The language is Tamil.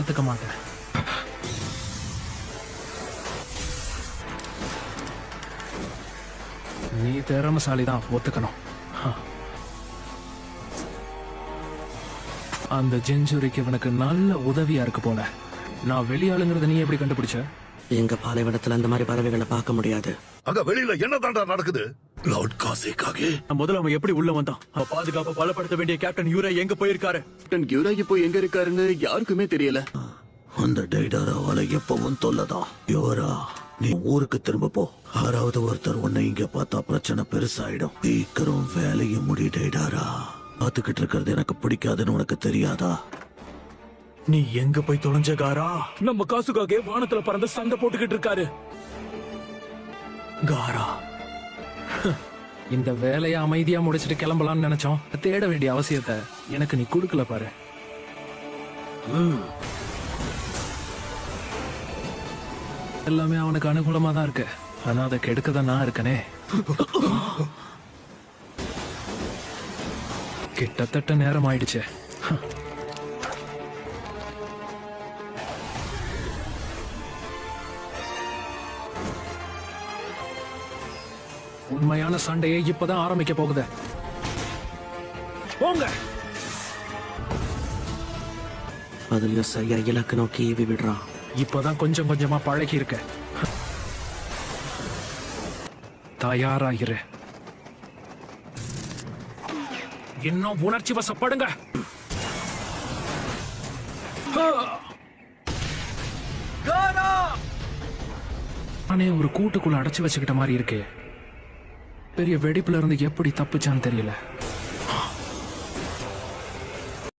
எடுத்துக்க மாட்டேன். நீ திறமசாலிதான், ஒத்துக்கணும். அந்த ஜெஞ்சுரிக்கு இவனுக்கு நல்ல உதவியா இருக்கு போல. நான் வெளியாளுங்கிறத நீ எப்படி கண்டுபிடிச்ச? எங்க பாலைவனத்துல அந்த மாதிரி பறவைகளை பார்க்க முடியாது. அங்க வெளியில என்ன தாண்டா நடக்குது? லார்ட் காசேக்காக முதல்ல அவன் எப்படி உள்ள வந்தான்? பாதுகாப்பை பலப்படுத்த வேண்டிய கேப்டன் யூரா எங்க போயிருக்காரு? கேப்டன் யூரா இப்போ எங்க இருக்காருன்னு யாருக்குமே தெரியல. அந்த டைடாராவால எப்பவும் தொல்லதான். யோரா, நீ ஊருக்கு திரும்ப போ. யாராவது ஒருத்தர் உன்னை இங்க பார்த்தா பிரச்சனை பெருசாயிடும். சீக்கிரம் வேலையை முடி டைடாரா. பாத்துக்கிட்டு இருக்கிறது எனக்கு பிடிக்காதுன்னு உனக்கு தெரியாதா? நீ எங்க போய் தொலைஞ்ச காரா? நம்ம காசுக்காக வானத்துல பறந்து சண்டை போட்டுக்கிட்டு இருக்காரு. காரா, இந்த வேலையை அமைதியா முடிச்சிட்டு கிளம்பலாம்னு நினைச்சோம். தேட வேண்டிய அவசியத்தை எனக்கு நீ கொடுக்கல பாரு. எல்லாமே அவனுக்கு அனுகூலமா தான் இருக்கு. ஆனா அதை கெடுக்கதான் நான் இருக்கனே. கிட்டத்தட்ட நேரம் ஆயிடுச்சு. உண்மையான சண்டையை இப்பதான் ஆரம்பிக்க போகுது. போங்க. அதுலயும் சரியா இலக்கு நோக்கி ஈவி விடுறான். இப்பதான் கொஞ்சம் கொஞ்சமா பழகி இருக்க. தயாராகிரு. இன்னும் உணர்ச்சி வசப்படுங்க. நானே ஒரு கூட்டுக்குள்ள அடைச்சு வச்சுக்கிட்ட மாதிரி இருக்கு. பெரிய வெடிப்புல இருந்து எப்படி தப்பிச்சான்னு தெரியல.